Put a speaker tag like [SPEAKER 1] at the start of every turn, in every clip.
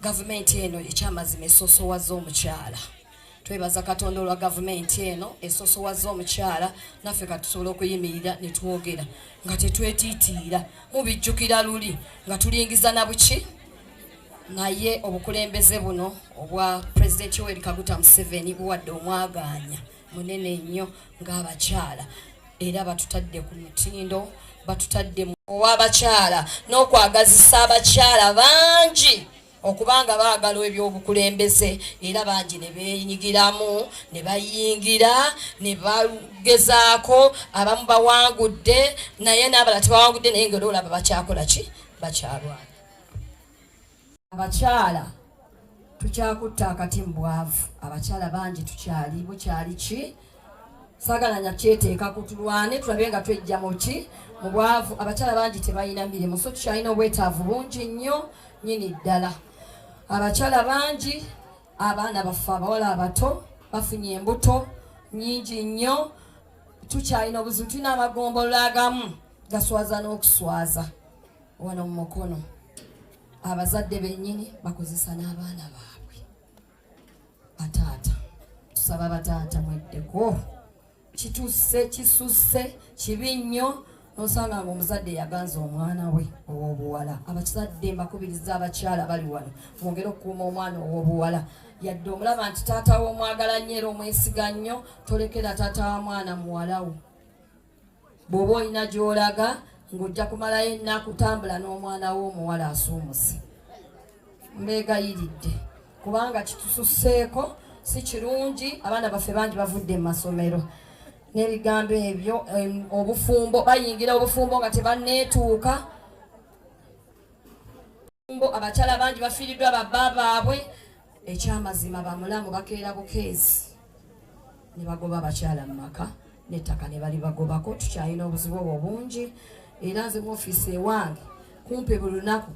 [SPEAKER 1] Gavumenti eno ekyamazima esosowaza omukyala. Twebaza Katonda olwa gavumenti eno esosowaza omukyala naffe katusobola okuyimirira ne twogera nga tetwetiitiira mubijjukira luli nga tulingiza na buki naye obukulembeze buno obwa President Yoweri Kaguta Museveni buwadde omwagaanya munene nnyo ng'abakyala era batutadde ku mutindo batutadde mu ow'abakyala n'okwagazisa abakyala bangi okubanga baagala ebyobukulembeze era bangi ne beenyigiramu ne bayingira ne bagezaako abamu bawangudde naye n'abalala tebawangudde naye ng'era olaba bakyakola ki bakyalwana. Abakyala tukyakutta akati mu bwavu abakyala bangi tukyali bukyali ki sagalanya kyeteeka kutulwane tulabe nga twejja mu ki mu bwavu. Abakyala bangi tebalina mirimu so tukyalina obwetaavu bungi nnyo nyini ddala. Abakyala bangi abaana baffe abawala abato bafunye embuto nnyingi nnyo tukyalina obuzibu tulina amagombolola agamu gaswaza n'okuswaza wano mu mukono. Abazadde bennyini bakozesa n'abaana baabwe. Bataata tusaba bataata mweddeko kitusse kisusse kibi nnyo nosanga nga omuzadde yaganza omwana we ow'obuwala. Abazadde mbakubiriza abakyala bali wano mwongere okukuuma omwana ow'obuwala yadde omulaba nti taata we omwagala nnyo era omwesiga nnyo tolekera taata wa mwana muwalawo. Bw'oba olina gy'olaga ng'ojja kumalayo ennaku tambula n'omwana w'omuwala asuumuse. Mbeegayiridde kubanga kitususseeko si kirungi. Abaana baffe bangi bavudde mu masomero n'ebigambo ebyo obufumbo bayingira obufumbo nga tebanneetuuka. Abakyala bangi bafiiriddwa babba baabwe ekyamazima bamulamu bakeera bukeezi ne bagoba abakyala mu maka n'ettaka ne bali bagobako. Tukyalina obuzibu obwo bungi era nze mu ofiisi ewange kumpi buli lunaku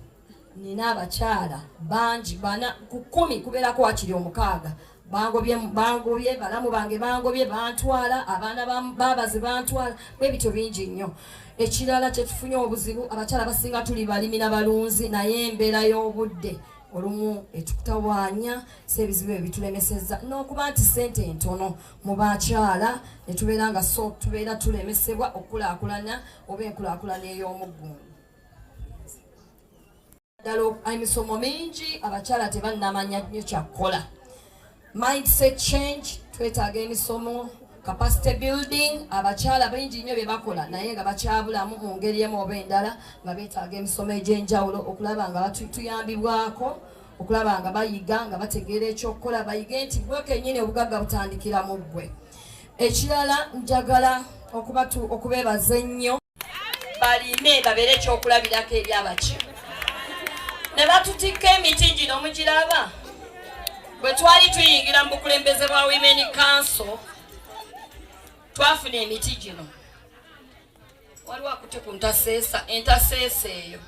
[SPEAKER 1] nina abakyala bangi bana ku 10 kubeerako wakiri 6 bangobye balamu bange bangobye bantwala abaana baabaze bantwala bwe bityo bingi nnyo. Ekirala kye tufunye obuzibu abakyala basinga tuli balimi n'abalunzi naye embeera y'obudde olumu etukutawaanya so ebizibu ebitulemesezza n'okuba nti ssente entono mu bakyala ne tubeera nga so tubeera tulemesebwa okukulaakulana oba enkulaakulana ey'omuggundu. Ddala emisomo mingi abakyala tebannamanya nnyo kyakukola. Mindset change twetaaga emisomo capacity building abakyala bingi nnyo bye bakola naye nga bakyabulamu mu ngeri emu oba endala nga beetaaga emisomo egy'enjawulo okulaba nga batuyambibwako okulaba nga bayiga nga bategeera ekyokukola bayige nti bwe kennyini obugagga butandikira mu ggwe. Ekirala njagala okubeebaza ennyo balime babeere ekyokulabirako eri abaki ne batutikka emiti gino mugiraba. Bwe twali tuyingira mu bukulembeze bwa Women Council twafuna emiti gino waliwo akutte ku entaseesa eyo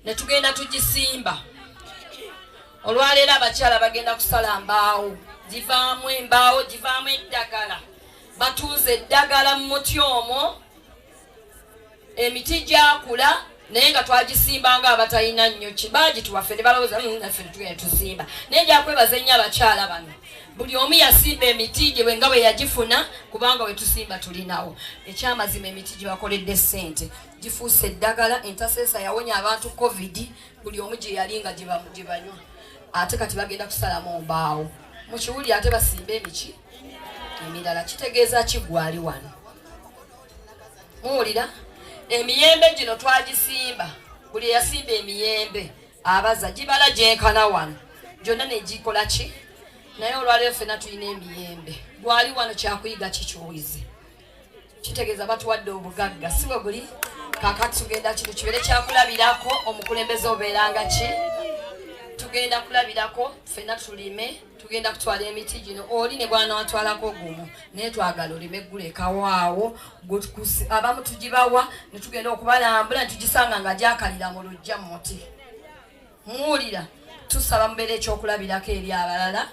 [SPEAKER 1] ne tugenda tugisimba. Olwaleero abakyala bagenda kusala mbaawo givaamu embaawo givaamu eddagala batuuza eddagala mu muti omwo emiti gyakula naye nga twagisimba nga abatalina nnyo bagituwaffe ne balowooza naffe tugenda tusimba naye gyakwebaza ennyo abakyala bano. Buli omu yasimba emiti gye nga bwe yagifuna kubanga we tusimba tulinawo. Ekyamazima emiti gye bakoledde ssente gifuuse eddagala. Entaseesa yawonya abantu covid buli omu gye yali nga gye banywa ate kati bagenda kusalamu mbaawo mu kiwuli ate basimba emiki emirala. Kitegeeza kigwali wano muwulira. Emiyembe gino twagisimba buli yasimba emiyembe abaza gibala gyenkana wano gyonna ne gikola ki naye olwaleero ffenna tulina emiyembe. Gwali wano kyakuyiga kikyowize kitegeeza batuwadde obugagga si bwe buli. Kaakati tugenda kino kibeere kyakulabirako omukulembeze obeeranga ki tugenda kulabirako ffenna tulime tugenda kutwala emiti gino. Oli ne bwana watwalako gumu naye twagala olime eggulekawaawo abamu tugibawa ne tugenda okubalambula ne tugisanga nga gyakalira mu lujja mu muti. Muwulira tusaba mubeere ekyokulabirako eri abalala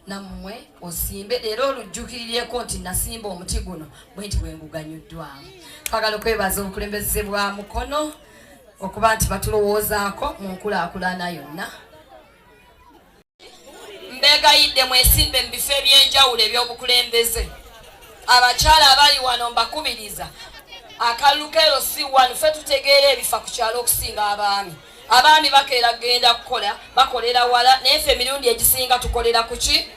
[SPEAKER 1] nammwe osimbe era olujjukirireko nti nasimba omuti guno bwe nti bwe nguganyuddwamu. Twagala okwebaza obukulembeze bwa Mukono okuba nti batulowoozaako mu nkulaakulana yonna mbegayidde mwesimbe mu bifo ebyenjawulo ebyobukulembeze abakyala abali wano mbakubiriza akalulu keero si wano ffe tutegeera ebifa ku kyalo okusinga abaami bakeera kugenda kukola bakolera wala naye ffe emirundi egisinga tukolera ku ki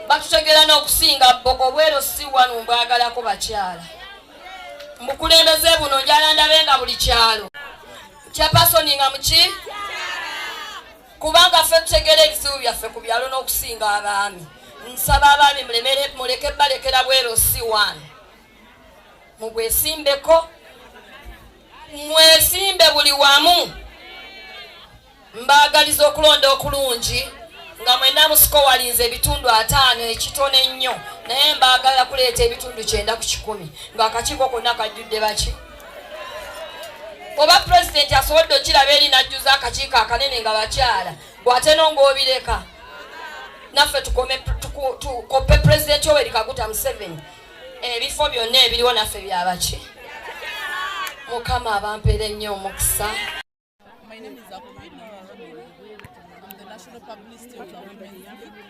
[SPEAKER 1] batutegeera n'okusinga obwero si wano mbwagalako bakyala mukulembeze buno njala ndabe nga buli kyalo kyapasoni nga muki kubanga ffe tutegeera ebizibu byaffe ku byalo n'okusinga abaami nsaba abaami muleke balekera bwero si wano mubwesimbeko mwesimbe buli wamu mbaagaliza okulonda okulungi nga mwena musiko walinze ebitundu 5 ekitono ennyo naye mbaagala kuleeta ebitundu 9 ku 10 ng'akakiiko konna kajjudde baki oba pulezidenti asobodde okiraba eri n'ajjuza akakiiko akanene nga bakyala gw'ate n'ong'obireka naffe tukope pulezidenti Yoweri Kaguta Museveni ebifo byonna ebiriwo naffe byabaki mukama abampeera ennyo omukisa.
[SPEAKER 2] My name is Akwino. I'm the National Publicity of the Women's League,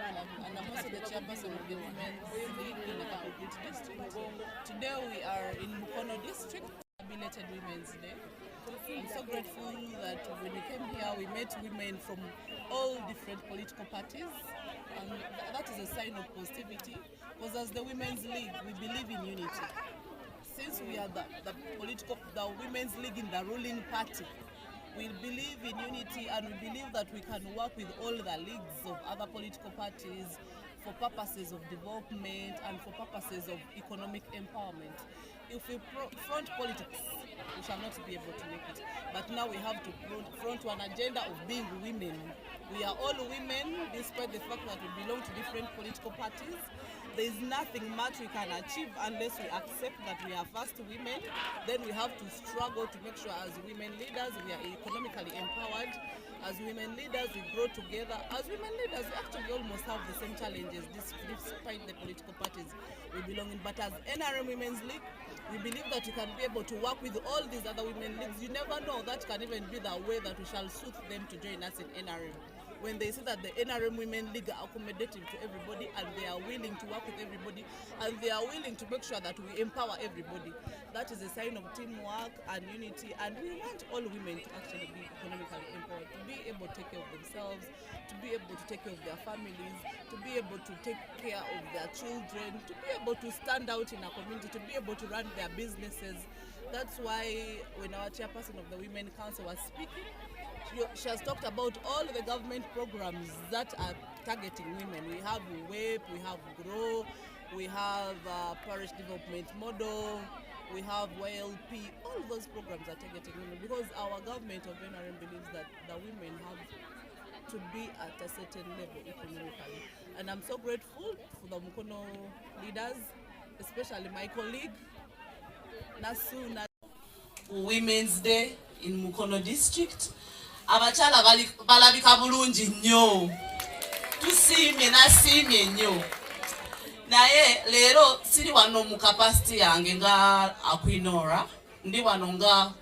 [SPEAKER 2] and I'm also the chairperson of the Women's League in the Kabuguti district. Today we are in Mukono district, belated Women's Day. I'm so grateful that when we came here, we met women from all different political parties, and that is a sign of positivity, because as the Women's League, we believe in unity. Since we are the Women's League in the ruling party, we believe in unity and we believe that we can work with all the leagues of other political parties for purposes of development and for purposes of economic empowerment. If we front politics, we shall not be able to make it. But now we have to front one agenda of being women. We are all women, despite the fact that we belong to different political parties. There is nothing much we can achieve unless we accept that we are first women. Then we have to struggle to make sure as women leaders we are economically empowered. As women leaders we grow together. As women leaders we actually almost have the same challenges despite the political parties we belong in. But as NRM Women's League, we believe that we can be able to work with all these other women leagues. You never know, that can even be the way that we shall suit them to join us in NRM. When they see that the NRM Women League are accommodating to everybody and they are willing to work with everybody and they are willing to make sure that we empower everybody, that is a sign of teamwork and unity, and we want all women to actually be economically empowered, to be able to take care of themselves, to be able to take care of their families, to be able to take care of their children, to be able to stand out in a community, to be able to run their businesses. That's why when our chairperson of the Women Council was speaking, she has talked about all the government programs that are targeting women. We have WAPE, we have GROW, we have Parish Development Model, we have YLP. All those programs are targeting women because our government of NRM believes that the women have to be at a certain level economically. And I'm so grateful for the Mukono leaders, especially my colleague, Nasu.
[SPEAKER 3] Women's Day in Mukono district. Abachala balabika bulungi nnyo. Tusiimye nasiimye nnyo. Naye leero siri wano mu capacity yange nga Akwinora, ndi wano nga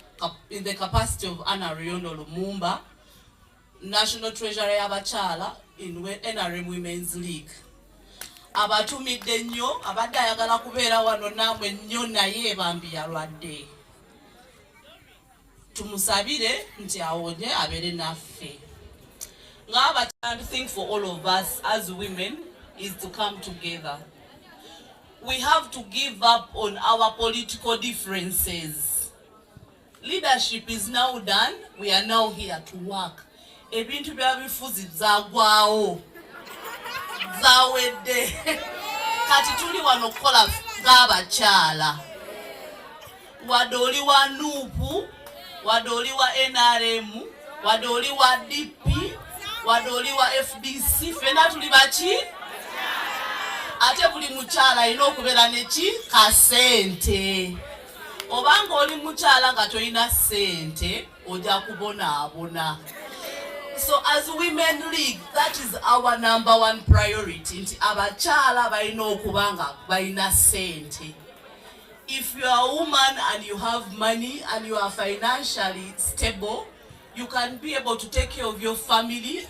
[SPEAKER 3] in the capacity of Anna Riondo Lumumba, National Treasurer y'abachala in NRM Women's League. Abatumidde nnyo, abadde ayagala kubeera wano namwe nnyo naye bambi yalwadde. Tumusabire nti awonye abere naffe. Ngaba the thing for all of us as women is to come together. We have to give up on our political differences. Leadership is now done. We are now here to work. Ebintu byabifuzi zagwawo. Zawedde. Kati tuli wano kola ng'abakyala. Wadoli wa NUP, wadoli wa NRM, wadoli wa DP, wadoli wa FDC, fena tuli bachi? Ate buli mukyala alina okubeera neki kasente. Obanga oli mukyala nga toyina sente, ojja kubonaabona. So as Women League, that is our #1 priority. Nti abakyala balina okuba nga balina sente. If you are a woman and you have money and you are financially stable, you can be able to take care of your family.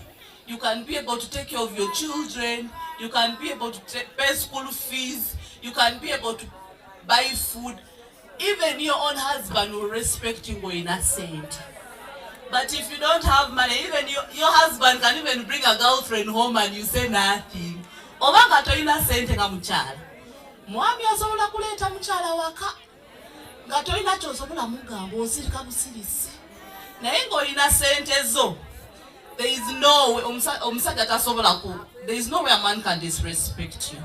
[SPEAKER 3] you can be able to take care of your children, you can be able to pay school fees, you can be able to buy food. Even your own husband will respect you when innocent. But if you don't have money, even your husband can even bring a girlfriend home and you say nothing. Obanga toina sente nga muchala. Mwami asobola kuleta muchala waka. Nga toina chosobola mugamba osirika busirisi. Naye ng'olina sente zo. There is no way omusajja tasobola ku. There is no way a man can disrespect you.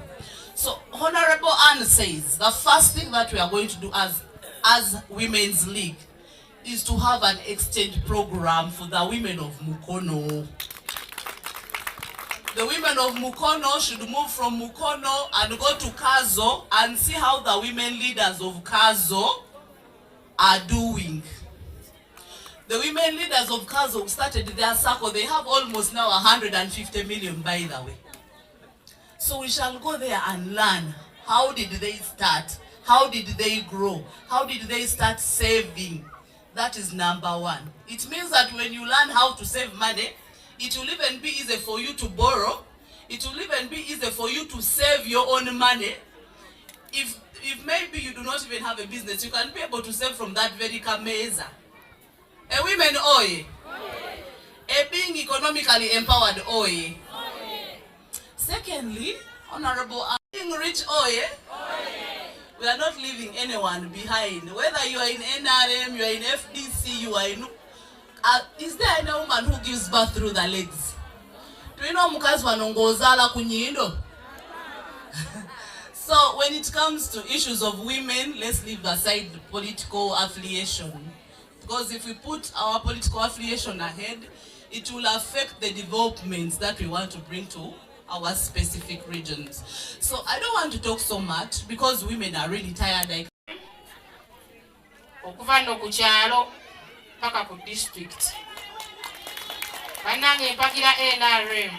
[SPEAKER 3] So Honorable Anne says the first thing that we are going to do as Women's League is to have an exchange program for the women of Mukono. The women of Mukono should move from Mukono and go to Kazo and see how the women leaders of Kazo are doing. The women leaders of Kazo started their circle. They have almost now 150 million, by the way. So we shall go there and learn. How did they start? How did they grow? How did they start saving? That is number one. It means that when you learn how to save money, it will even be easy for you to borrow. It will even be easy for you to save your own money. If maybe you do not even have a business, you can be able to save from that very kameza. A women oye. A being economically empowered oye. Secondly, Honorable, being rich oye. We are not leaving anyone behind. Whether you are in NRM, you are in FDC, you are in... is there any woman who gives birth through the legs? Do you know mukazi wanongozala kunyindo? So when it comes to issues of women, let's leave aside the political affiliation. Because if we put our political affiliation ahead, it will affect the developments that we want to bring to our specific regions. So I don't want to talk so much because women are really tired.
[SPEAKER 4] Okuvano kuchalo paka ku district. Banange mpakira NRM.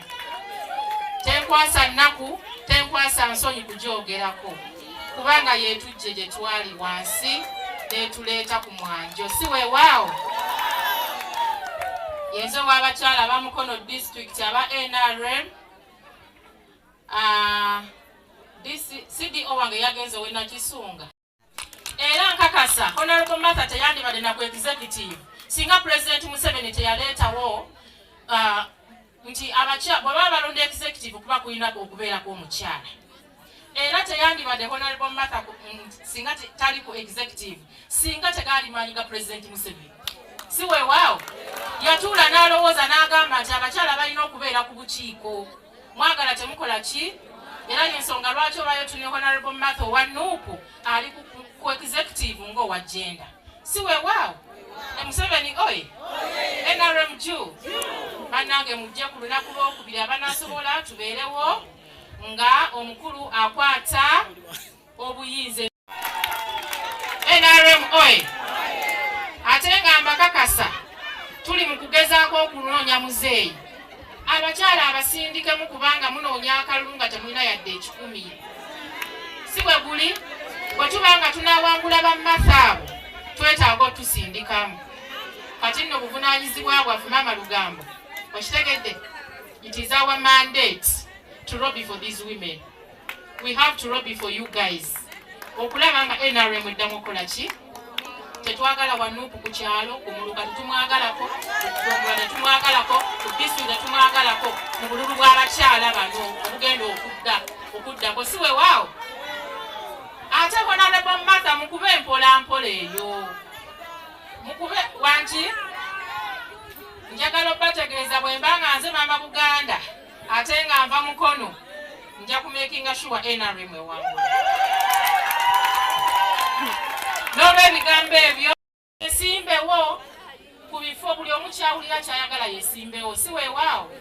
[SPEAKER 4] Tenkwasa naku, tenkwasa nsonyi kujogerako. Kubanga yetujje gye twali wansi, netuleta ku mwanjo. Siwe wao. Yenzo w'abakyala ba Mukono district aba NRM. CDO wange yagenze wena Kisunga. Era nkakasa Honorable Martha teyandibadde na ku executive. Singa President Museveni teyaleetawo nti abakyala bw'aba balonda executive kuba kulina okubeerako omukyala. Era teyandibadde Honorable Martha singa tali ku executive. Singa tegalimanyiga President Museveni. Siwe wao. Yatuula n'alowooza n'agamba nti abakyala balina okubeera ku bukiiko. Mwagala temukola ki? Era y'ensonga lwaki obayo tune Honorable Martha wa Nuupu ali ku executive ng'owa gender. Siwe wao. Museveni oye. NRM juu. Bannange mujje ku lunaku lw'okubiri abanaasobola tubeerewo nga omukulu akwata obuyinza. NRM oye. Ate nga mbakakasa tuli mu kugezaako okunoonya muzeeyi. Abakyala abasindikemu kubanga munoonya akalulu nga temulina yadde ekikumi. Si bwe guli bwe tubanga tunaawangula bammatha abo twetaaga otusindikamu. Kati nno buvunaanyizibwa bwaffe Maama Lugambo okitegedde. It is our mandate to lobby for these women. We have to lobby for you guys. Okulaba nga NRM eddamu okola ki? Tetwagala Wanuupu ku kyalo, ku Muluka tetumwagalako, ku Ggwanga tetumwagalako, ku District tetumwagalako, mu bululu bw'abakyala bano obugenda okuddako. Siwe waawo. Ate Honorable Martha mukube mpola mpola eyo. Mukube wanki? Njagala obategeeza bwe mbanga nze Maama Buganda ate nga nva Mukono nja kumakinga sure NRM ewangu. N'olw'ebigambo ebyo esimbewo ku bifo buli omu kyawulira kyayagala yesimbewo. Si weewaawo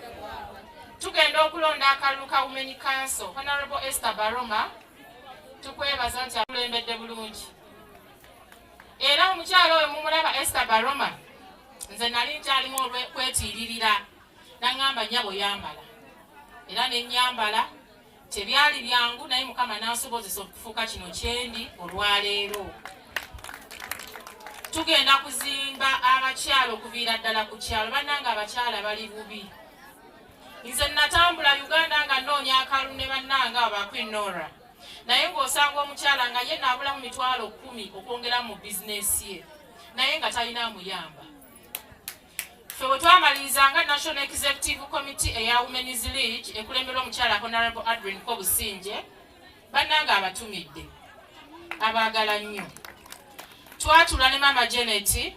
[SPEAKER 4] tugenda okulonda akalulu ka Women Council. Honorable Esther Baroma tukwebaza nti akulembedde bulungi. Era omukyala oyo mumulaba Esther Baroma nze nali nkyalimu olw'okwetiiririra n'angamba nnyabo yambala. Era ne nnyambala tebyali byangu naye Mukama n'ansobozesa okufuuka kino kyendi olwaleero. Tugenda kuzimba abakyala okuviira ddala ku kyalo. Bannange abakyala bali bubi. nze natambula Uganda nga nnoonya akalulu ne bannange abakwinora naye ng'osanga omukyala nga ye naabulamu 10,000 okwongera mu bizinesi ye naye nga talina amuyamba. Ffe bwe twamaliriza National Executive Committee eya Women's League ekulemberwa omukyala Honorable Adrian Kobusinje bannange abatumidde abaagala nnyo. Twatula ne Mama Janet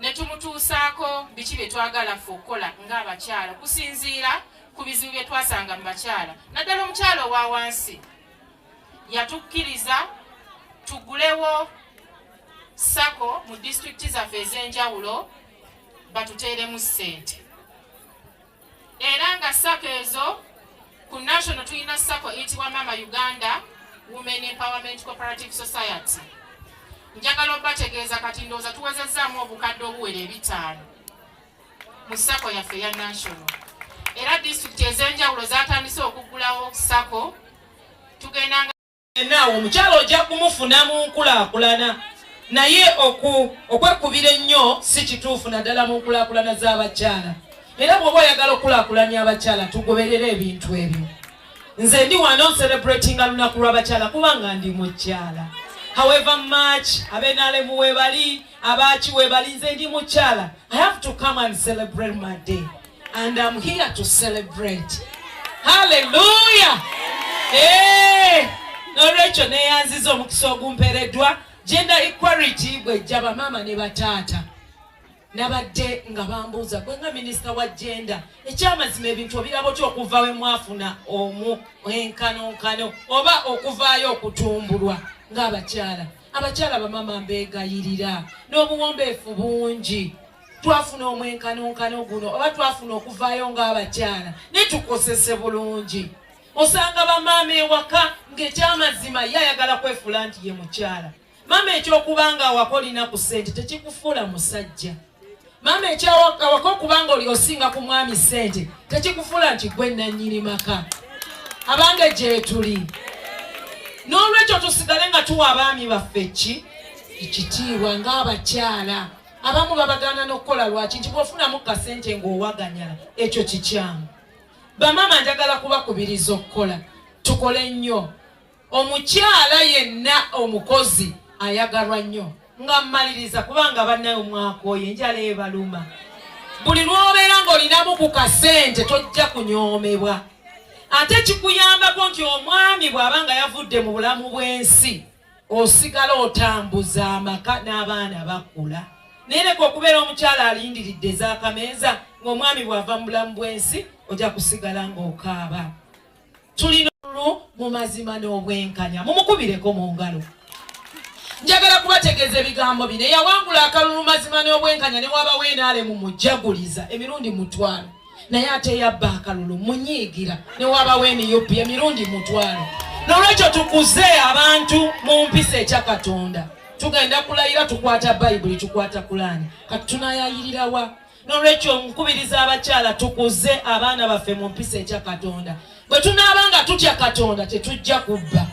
[SPEAKER 4] ne tumutuusaako biki bye twagala ffe okukola ng'abakyala kusinziira ku bizibu bye twasanga mu bakyala. Naddala omukyala owa wansi yatukkiriza tugulewo sako mu disitulikiti zaffe ez'enjawulo batuteeremu ssente. Era nga sako ezo ku national tulina sako eyitibwa Mama Uganda Women Empowerment Cooperative Society. Njagala obategeeza kati ndowooza tuwezezzaamu obukadde obuwera 5 mu sako yaffe ya national. Era disitulikiti ez'enjawulo zatandise okugulawo sako tugendanga
[SPEAKER 5] naawe omukyala ojja kumufuna mu nkulaakulana naye okwekubira ennyo si kituufu naddala mu nkulaakulana z'abakyala. Era bw'oba oyagala okulaakulanya abakyala tugoberere ebintu ebyo. Nze ndi wano celebratinga lunaku lw'abakyala kubanga ndi mukyala. However much abenale muwe bali abachi we bali nze ndi mukyala. I have to come and celebrate my day and I'm here to celebrate. Hallelujah. Norecho neyanziza omukisa ogumpereddwa gender equality bwejja bamama ne bataata nabadde nga bambuuza gwe nga minisita wa gender ekyamazima ebintu obirabo ki okuva we mwafuna enkanonkano oba okuvaayo okutumbulwa ng'abakyala. Abakyala bamama mbeegayirira n'obuwombeefu bungi twafuna omwenkanonkano guno oba twafuna okuvaayo ng'abakyala ne tukosese bulungi. Osanga bamama ewaka ng'ekyamazima ye ayagala kwefuula nti ye mukyala. Mama ekyokubanga awaka olina ku ssente tekikufuula musajja. Mama ekyawaka okubanga oli osinga ku mwami ssente tekikufuula nti gwe nannyini maka. Abange gye tuli. N'olwekyo tusigale nga tuwa abaami baffe ekitiibwa ng'abakyala. Abamu babagana n'okukola lwaki nti bw'ofunamu kasente ng'owaganyala ekyo kikyamu. Bamama njagala kubakubiriza okukola tukole nnyo. Omukyala yenna omukozi ayagalwa nnyo nga mmaliriza kubanga bannayo mwakooye enjala ebaluma. Buli lw'obeera ng'olinamu ku kasente tojja kunyoomebwa. Ate kikuyambako nti omwami bw'abanga yavudde mu bulamu bw'ensi osigala otambuza amaka n'abaana bakula. Naye leka okubeera omukyala alindiridde ez'akameeza ng'omwami bw'ava mu bulamu bw'ensi ojja kusigala ng'okaaba. Tulina mu mazima n'obwenkanya mumukubireko mu ngalo. Njagala kubategeeza ebigambo bino eyawangula akalulu mazima n'obwenkanya ne waba weenaale mu mujaguliza emirundi 3000 naye ate yabba akalulu munyiigira ne waba weeniyoppi emirundi 3000. N'olwekyo tukuze abantu mu mpisa ekya Katonda. Tugenda kulayira tukwata Bayibuli tukwata Kulaani kati tunayayirirawa. N'olwekyo nkubiriza abakyala tukuze abaana baffe mu mpisa ekya Katonda. Bwe tunaabanga tutya Katonda tetujja kubba.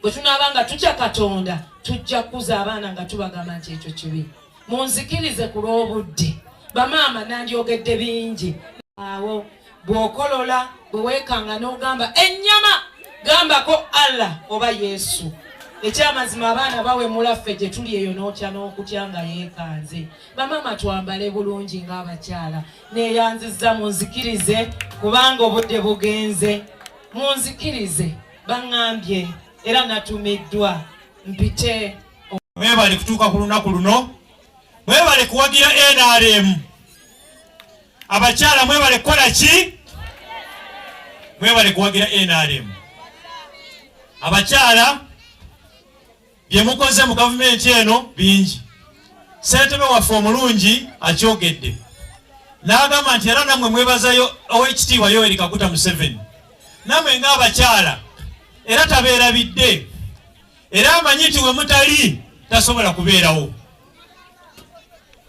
[SPEAKER 5] Bwe tunaabanga tutya Katonda tujja kuza abaana nga tubagamba nti ekyo kibi. Munzikirize ku lw'obudde. Bamaama nandyogedde bingi. Awo bw'okolola bwe weekanga n'ogamba ennyama gambako Allah oba Yesu. Ekyamazima abaana bawemula ffe gye tuli eyo n'otya n'okutya nga yeekanze. Bamama twambale bulungi ng'abakyala. Neeyanzizza munzikirize kubanga obudde bugenze. Munzikirize baŋŋambye era natumiddwa mpite.
[SPEAKER 6] Mwebale kutuuka ku lunaku luno. Mwebale kuwagira NRM. Abakyala mwebale kukola ki? Mwebale kuwagira NRM. Abakyala bye mukoze mu gavumenti eno bingi. Ssentebe waffe omulungi akyogedde. N'agamba nti era nammwe mwebazayo Oweekitiibwa Yoweri Kaguta Museveni. Nammwe ng'abakyala era tabeerabidde. Era amanyi nti we mutali tasobola kubeerawo.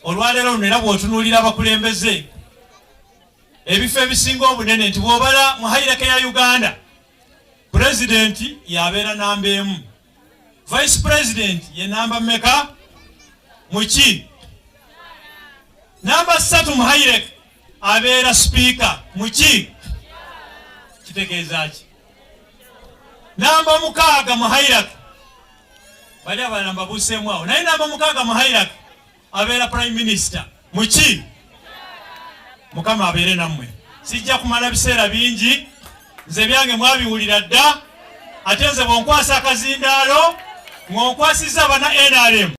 [SPEAKER 6] Olwaleero luno era bw'otunuulira abakulembeze ebifo ebisinga obunene nti bw'obala mu hayirake ya Uganda pulezidenti yabeera namba 1. Vice President ye namba mmeka muki? Namba 3 mu hayirake abeera speaker muki kitegeeza ki namba 6 mu hierarchy bali abalala mbabuuseemu awo naye namba 6 mu hierarchy abeera prime minister muki mukama abeere nammwe sijja kumala biseera bingi nze byange mwabiwulira dda ate nze bw'onkwasa akazindaalo ng'onkwasizza bana NRM